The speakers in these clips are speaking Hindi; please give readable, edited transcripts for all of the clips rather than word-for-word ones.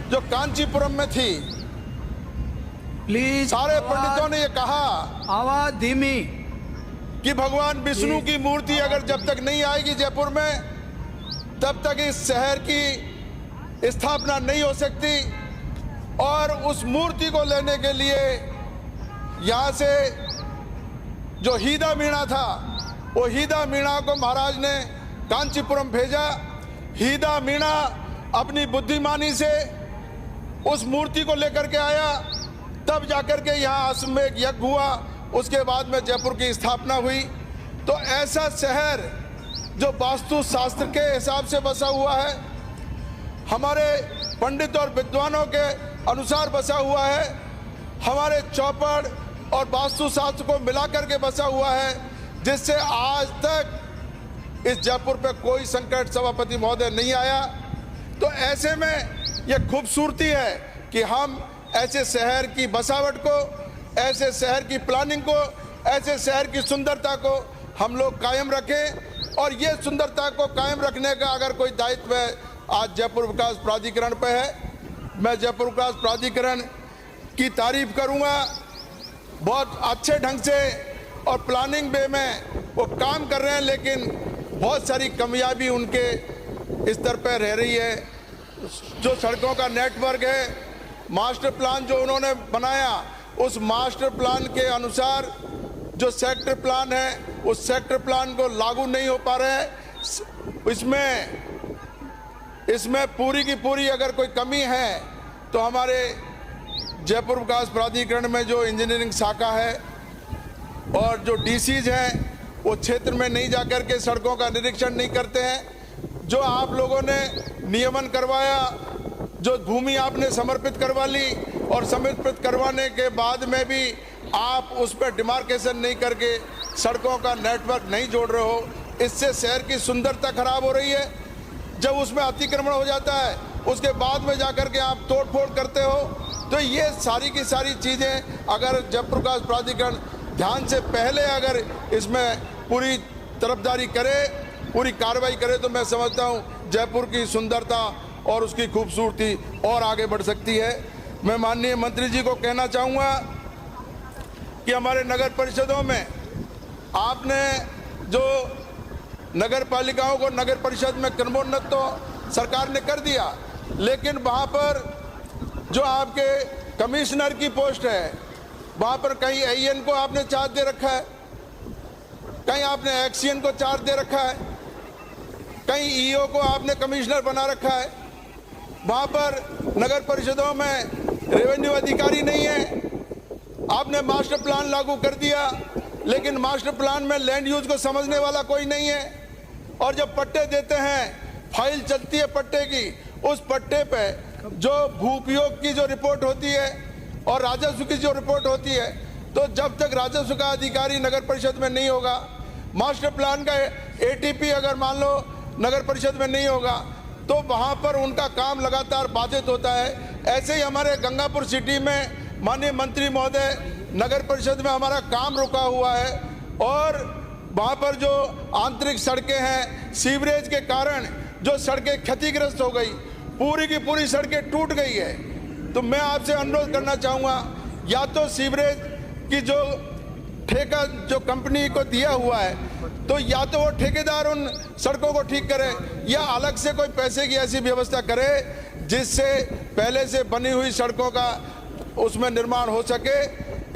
जो कांचीपुरम में थी, प्लीज सारे पंडितों ने ये कहा आवाज धीमी। कि भगवान विष्णु की मूर्ति अगर जब तक नहीं आएगी जयपुर में, तब तक इस शहर की स्थापना नहीं हो सकती। और उस मूर्ति को लेने के लिए यहाँ से जो हीदा मीणा था, वो हीदा मीणा को महाराज ने कांचीपुरम भेजा। हीदा मीणा अपनी बुद्धिमानी से उस मूर्ति को लेकर के आया, तब जाकर के यहाँ अश्वमेध यज्ञ हुआ, उसके बाद में जयपुर की स्थापना हुई। तो ऐसा शहर जो वास्तु शास्त्र के हिसाब से बसा हुआ है, हमारे पंडित और विद्वानों के अनुसार बसा हुआ है, हमारे चौपड़ और वास्तु शास्त्र को मिलाकर के बसा हुआ है, जिससे आज तक इस जयपुर पे कोई संकट सभापति महोदय नहीं आया। तो ऐसे में ये खूबसूरती है कि हम ऐसे शहर की बसावट को, ऐसे शहर की प्लानिंग को, ऐसे शहर की सुंदरता को हम लोग कायम रखें। और ये सुंदरता को कायम रखने का अगर कोई दायित्व है, आज जयपुर विकास प्राधिकरण पे है। मैं जयपुर विकास प्राधिकरण की तारीफ करूंगा, बहुत अच्छे ढंग से और प्लानिंग वे में वो काम कर रहे हैं, लेकिन बहुत सारी कमियां भी उनके स्तर पर रह रही है। जो सड़कों का नेटवर्क है, मास्टर प्लान जो उन्होंने बनाया, उस मास्टर प्लान के अनुसार जो सेक्टर प्लान है, उस सेक्टर प्लान को लागू नहीं हो पा रहे हैं। इसमें पूरी की पूरी अगर कोई कमी है तो हमारे जयपुर विकास प्राधिकरण में जो इंजीनियरिंग शाखा है और जो डीसीज हैं, वो क्षेत्र में नहीं जाकर के सड़कों का निरीक्षण नहीं करते हैं। जो आप लोगों ने नियमन करवाया, जो भूमि आपने समर्पित करवा ली, और समर्पित करवाने के बाद में भी आप उस पर डिमार्केशन नहीं करके सड़कों का नेटवर्क नहीं जोड़ रहे हो, इससे शहर की सुंदरता खराब हो रही है। जब उसमें अतिक्रमण हो जाता है, उसके बाद में जाकर के आप तोड़ फोड़ करते हो। तो ये सारी की सारी चीज़ें अगर जयपुर विकास प्राधिकरण ध्यान से पहले अगर इसमें पूरी तरफदारी करे, पूरी कार्रवाई करे, तो मैं समझता हूँ जयपुर की सुंदरता और उसकी खूबसूरती और आगे बढ़ सकती है। मैं माननीय मंत्री जी को कहना चाहूँगा कि हमारे नगर परिषदों में आपने जो नगर पालिकाओं को नगर परिषद में क्रमोन्नत तो सरकार ने कर दिया, लेकिन वहाँ पर जो आपके कमिश्नर की पोस्ट है, वहाँ पर कहीं एईएन को आपने चार्ज दे रखा है, कहीं आपने एक्सीएन को चार्ज दे रखा है, कहीं ईओ को आपने कमिश्नर बना रखा है। वहाँ पर नगर परिषदों में रेवेन्यू अधिकारी नहीं है। आपने मास्टर प्लान लागू कर दिया, लेकिन मास्टर प्लान में लैंड यूज को समझने वाला कोई नहीं है। और जब पट्टे देते हैं, फाइल चलती है पट्टे की, उस पट्टे पे जो भू उपयोग की जो रिपोर्ट होती है और राजस्व की जो रिपोर्ट होती है, तो जब तक राजस्व का अधिकारी नगर परिषद में नहीं होगा, मास्टर प्लान का एटीपी अगर मान लो नगर परिषद में नहीं होगा, तो वहाँ पर उनका काम लगातार बाधित होता है। ऐसे ही हमारे गंगापुर सिटी में माननीय मंत्री महोदय, नगर परिषद में हमारा काम रुका हुआ है और वहाँ पर जो आंतरिक सड़कें हैं, सीवरेज के कारण जो सड़कें क्षतिग्रस्त हो गई, पूरी की पूरी सड़कें टूट गई है। तो मैं आपसे अनुरोध करना चाहूँगा, या तो सीवरेज की जो ठेका जो कंपनी को दिया हुआ है, तो या तो वो ठेकेदार उन सड़कों को ठीक करे, या अलग से कोई पैसे की ऐसी व्यवस्था करे जिससे पहले से बनी हुई सड़कों का उसमें निर्माण हो सके।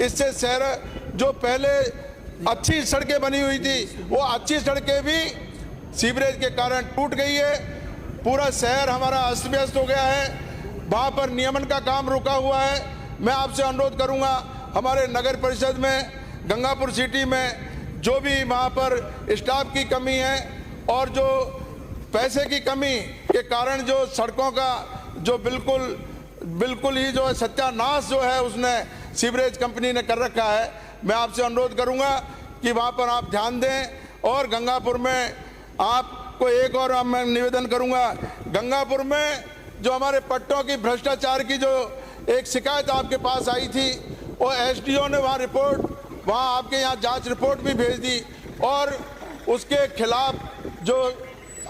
इससे शहर जो पहले अच्छी सड़कें बनी हुई थी, वो अच्छी सड़कें भी सीवरेज के कारण टूट गई है। पूरा शहर हमारा अस्त व्यस्त हो गया है, वहाँ पर नियमन का काम रुका हुआ है। मैं आपसे अनुरोध करूँगा, हमारे नगर परिषद में गंगापुर सिटी में जो भी वहाँ पर स्टाफ की कमी है और जो पैसे की कमी के कारण जो सड़कों का जो बिल्कुल ही जो है सत्यानाश जो है उसने सीवरेज कंपनी ने कर रखा है, मैं आपसे अनुरोध करूंगा कि वहाँ पर आप ध्यान दें। और गंगापुर में आपको एक और मैं निवेदन करूंगा, गंगापुर में जो हमारे पट्टों की भ्रष्टाचार की जो एक शिकायत आपके पास आई थी, वो एसडीओ ने वहाँ आपके यहाँ जांच रिपोर्ट भी भेज दी और उसके खिलाफ जो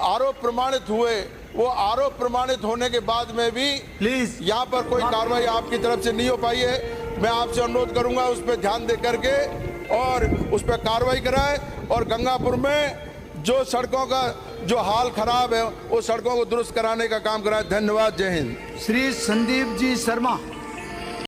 आरोप प्रमाणित हुए वो आरोप प्रमाणित होने के बाद में भी प्लीज यहाँ पर कोई कार्रवाई आपकी तरफ से नहीं हो पाई है। मैं आपसे अनुरोध करूंगा उस पर ध्यान दे करके और उस पर कार्रवाई कराएं और गंगापुर में जो सड़कों का जो हाल खराब है वो सड़कों को दुरुस्त कराने का काम कराएं। धन्यवाद। जय हिंद। श्री संदीप जी शर्मा।